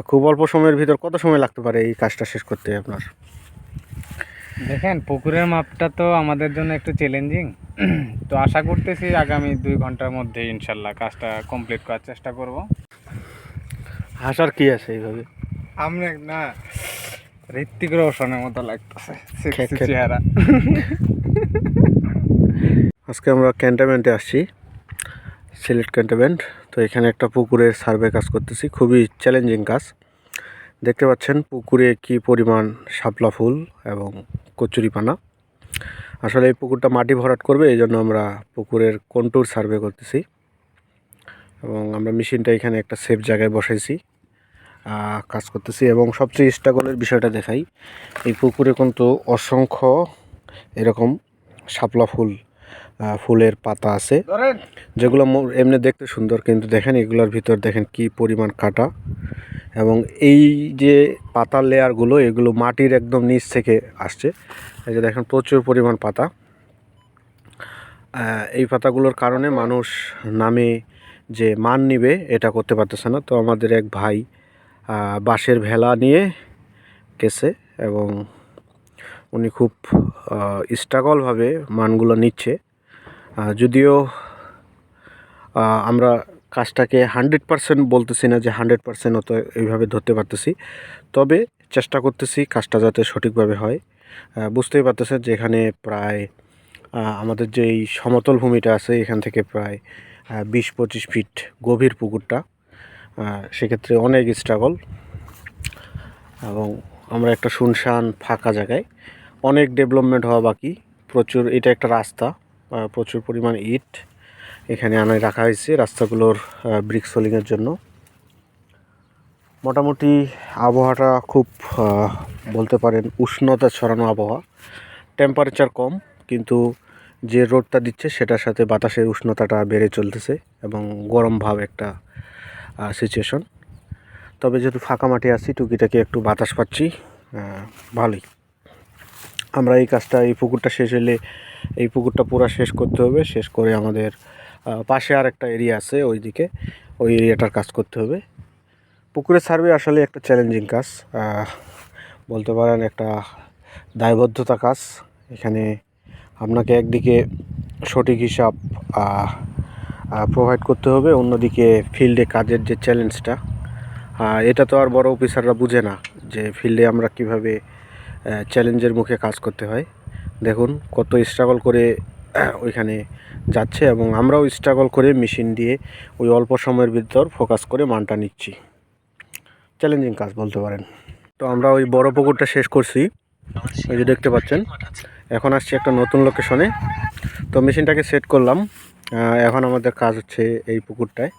খুব অল্প সময়ের ভিতর কত সময় লাগতে পারে এই কাজটা শেষ করতে আপনার? দেখেন, পুকুরের মাপটা তো আমাদের জন্য একটু চ্যালেঞ্জিং। তো আশা করতেছি আগামী 2 ঘন্টার মধ্যে ইনশাল্লাহ কাজটা কমপ্লিট করার চেষ্টা করব। হাসার কি আছে এইভাবে? আমি না, ঋত্বিক রোশনের মতো লাগতেছে খ্যাক সেক্সি খ্যাক। চেহারা। আজকে আমরা ক্যান্টনমেন্টে আসছি, সিলেট ক্যান্টনমেন্ট। তো এখানে একটা পুকুরের সার্ভে কাজ করতেছি, খুবই চ্যালেঞ্জিং কাজ। দেখতে পাচ্ছেন পুকুরে কি পরিমাণ শাপলা ফুল এবং কচুরিপানা। আসলে এই পুকুরটা মাটি ভরাট করবে, এই জন্য আমরা পুকুরের কন্টুর সার্ভে করতেছি এবং আমরা মেশিনটা এখানে একটা সেফ জায়গায় বসাইছি, কাজ করতেছি। এবং সবচেয়ে স্ট্রাগলের বিষয়টা দেখাই, এই পুকুরে কিন্তু অসংখ্য এরকম শাপলা ফুলের পাতা আছে, যেগুলো এমনি দেখতে সুন্দর, কিন্তু দেখেন এগুলোর ভিতর দেখেন কি পরিমাণ কাটা। এবং এই যে পাতার লেয়ারগুলো, এগুলো মাটির একদম নিচ থেকে আসছে। এই যে দেখেন প্রচুর পরিমাণ পাতা। এই পাতাগুলোর কারণে মানুষ নামে যে মান নিবে এটা করতে পারতেছে না। তো আমাদের এক ভাই বাঁশের ভেলা নিয়ে গেছে এবং উনি খুব স্ট্রাগলভাবে মানগুলো নিচ্ছে। যদিও আমরা কাজটাকে 100% বলতেছি না যে 100% অত এইভাবে ধরতে পারতেছি, তবে চেষ্টা করতেছি কাজটা যাতে সঠিকভাবে হয়। বুঝতেই পারতেছেন যে এখানে প্রায় আমাদের যে এই সমতল ভূমিটা আছে এখান থেকে প্রায় 20-25 ফিট গভীর পুকুরটা। সেক্ষেত্রে অনেক স্ট্রাগল। এবং আমরা একটা শুনশান ফাঁকা জায়গায়, অনেক ডেভেলপমেন্ট হওয়া বাকি। প্রচুর, এটা একটা রাস্তা, প্রচুর পরিমাণ ইট এখানে আনায় রাখা হয়েছে রাস্তাগুলোর ব্রিক সোলিংয়ের জন্য। মোটামুটি আবহাওয়াটা খুব বলতে পারেন উষ্ণতা ছড়ানো আবহাওয়া। টেম্পারেচার কম, কিন্তু যে রোদটা দিচ্ছে সেটার সাথে বাতাসের উষ্ণতাটা বেড়ে চলতেছে এবং গরম ভাব একটা সিচুয়েশন। তবে যেহেতু ফাঁকা মাঠে আছি, টুকিটাকি একটু বাতাস পাচ্ছি, ভালোই। আমরা এই কাজটা, এই পুকুরটা শেষ হলে এই পুকুরটা পুরো শেষ করতে হবে। শেষ করে আমাদের পাশে আর একটা এরিয়া আছে, ওইদিকে ওই এরিয়াটার কাজ করতে হবে। পুকুরের সার্ভে আসলে একটা চ্যালেঞ্জিং কাজ, বলতে পারেন একটা দায়বদ্ধতা কাজ। এখানে আপনাকে একদিকে সঠিক হিসাব প্রোভাইড করতে হবে, অন্যদিকে ফিল্ডে কাজের যে চ্যালেঞ্জটা, এটা তো আর বড় অফিসাররা বুঝে না যে ফিল্ডে আমরা কিভাবে চ্যালেঞ্জের মুখে কাজ করতে হয়। দেখুন কত স্ট্রাগল করে ওইখানে যাচ্ছে এবং আমরাও স্ট্রাগল করে মেশিন দিয়ে ওই অল্প সময়ের ভিতর ফোকাস করে মানটা নিচ্ছি। চ্যালেঞ্জিং কাজ বলতে পারেন। তো আমরা ওই বড় পুকুরটা শেষ করছি, ওই যে দেখতে পাচ্ছেন। এখন আসছি একটা নতুন লোকেশনে, তো মেশিনটাকে সেট করলাম। এখন আমাদের কাজ হচ্ছে এই পুকুরটায়।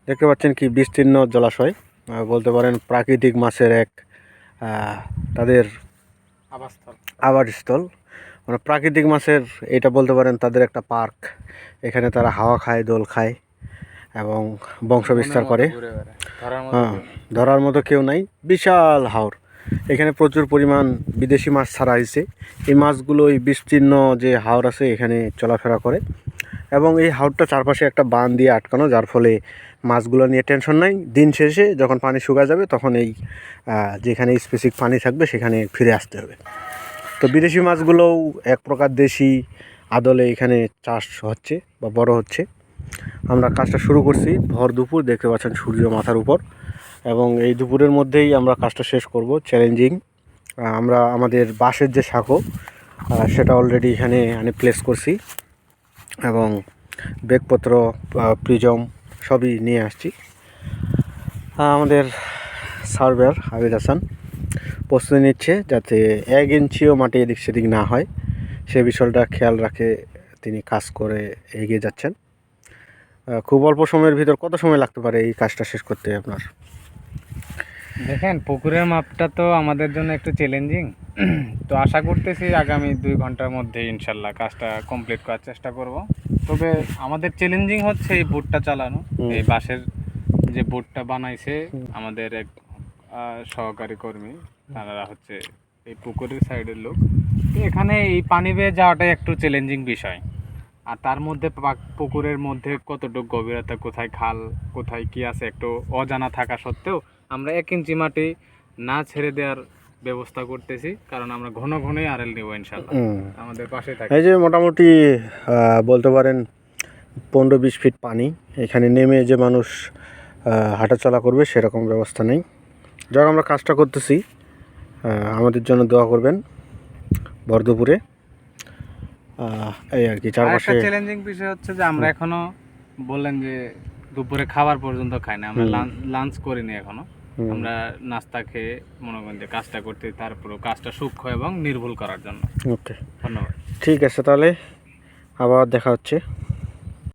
দেখতে পাচ্ছেন কি বিস্তীর্ণ জলাশয়, বলতে পারেন প্রাকৃতিক মাছের এক তাদের আবাসস্থল। মানে প্রাকৃতিক মাছের এটা বলতে পারেন তাদের একটা পার্ক। এখানে তারা হাওয়া খায়, দোল খায় এবং বংশ বিস্তার করে। ধরার মতো কেউ নাই, বিশাল হাওর। এখানে প্রচুর পরিমাণ বিদেশি মাছ ছাড়া হয়েছে। এই মাছগুলো এই বিস্তীর্ণ যে হাওর আছে এখানে চলাফেরা করে এবং এই হাওরটা চারপাশে একটা বাঁধ দিয়ে আটকানো, যার ফলে মাছগুলো নিয়ে টেনশন নাই। দিন শেষে যখন পানি শুকা যাবে তখন এই যেখানে স্পেসিফিক পানি থাকবে সেখানে ফিরে আসতে হবে। তো বিদেশি মাছগুলোও এক প্রকার দেশি আদলে এখানে চাষ হচ্ছে বা বড় হচ্ছে। আমরা কাজটা শুরু করছি ভর দুপুর, দেখতে পাচ্ছেন সূর্য মাথার উপর, এবং এই দুপুরের মধ্যেই আমরা কাজটা শেষ করব। চ্যালেঞ্জিং। আমরা আমাদের বাঁশের যে সাঁকো সেটা অলরেডি এখানে প্লেস করছি এবং ব্যাগপত্র, প্রিজম সবই নিয়ে আসছি। আমাদের সার্ভেয়ার আবিদ হাসান প্রস্তুতি নিচ্ছে যাতে 1 ইঞ্চিও মাটি এদিক সেদিক না হয়, সে বিষয়টা খেয়াল রাখে তিনি কাজ করে এগিয়ে যাচ্ছেন। খুব অল্প সময়ের ভিতর কত সময় লাগতে পারে এই কাজটা শেষ করতে আপনার? দেখেন, পুকুরের মাপটা তো আমাদের জন্য একটু চ্যালেঞ্জিং। তো আশা করতেছি আগামী 2 ঘন্টার মধ্যে ইনশাল্লাহ কাজটা কমপ্লিট করার চেষ্টা করব। তবে আমাদের চ্যালেঞ্জিং হচ্ছে এই বোটটা চালানো। এই বাঁশের যে বোটটা বানাইছে আমাদের এক সহকারী কর্মী, তারা হচ্ছে এই পুকুরের সাইডের লোক। তো এখানে এই পানি বেয়ে যাওয়াটাই একটু চ্যালেঞ্জিং বিষয়। আর তার মধ্যে পুকুরের মধ্যে কতটুকু গভীরতা, কোথায় খাল, কোথায় কি আছে একটু অজানা থাকা সত্ত্বেও আমরা 1 ইঞ্চি মাটি না ছেড়ে দেওয়ার ব্যবস্থা করতেছি, কারণ আমরা ঘন ঘনই আরএল নেব ইনশাল্লাহ। আমাদের পাশে থাকে। এই যে মোটামুটি বলতে পারেন 15-20 ফিট পানি, এখানে নেমে যে মানুষ হাঁটাচলা করবে সেরকম ব্যবস্থা নেই। যারা আমরা কাজটা করতেছি, আমাদের জন্য দোয়া করবেন ভর দুপুরে। এই আর কি চারপাশে চ্যালেঞ্জিং বিষয় হচ্ছে যে আমরা এখনো বললেন যে দুপুরে খাবার পর্যন্ত খাই না, আমরা লাঞ্চ করিনি এখনো। আমরা নাস্তা খেয়ে মনে করেন যে কাজটা করতে, তারপরে কাজটা সূক্ষ্ম এবং নির্ভুল করার জন্য। ওকে, ধন্যবাদ। ঠিক আছে, তাহলে আবার দেখা হচ্ছে।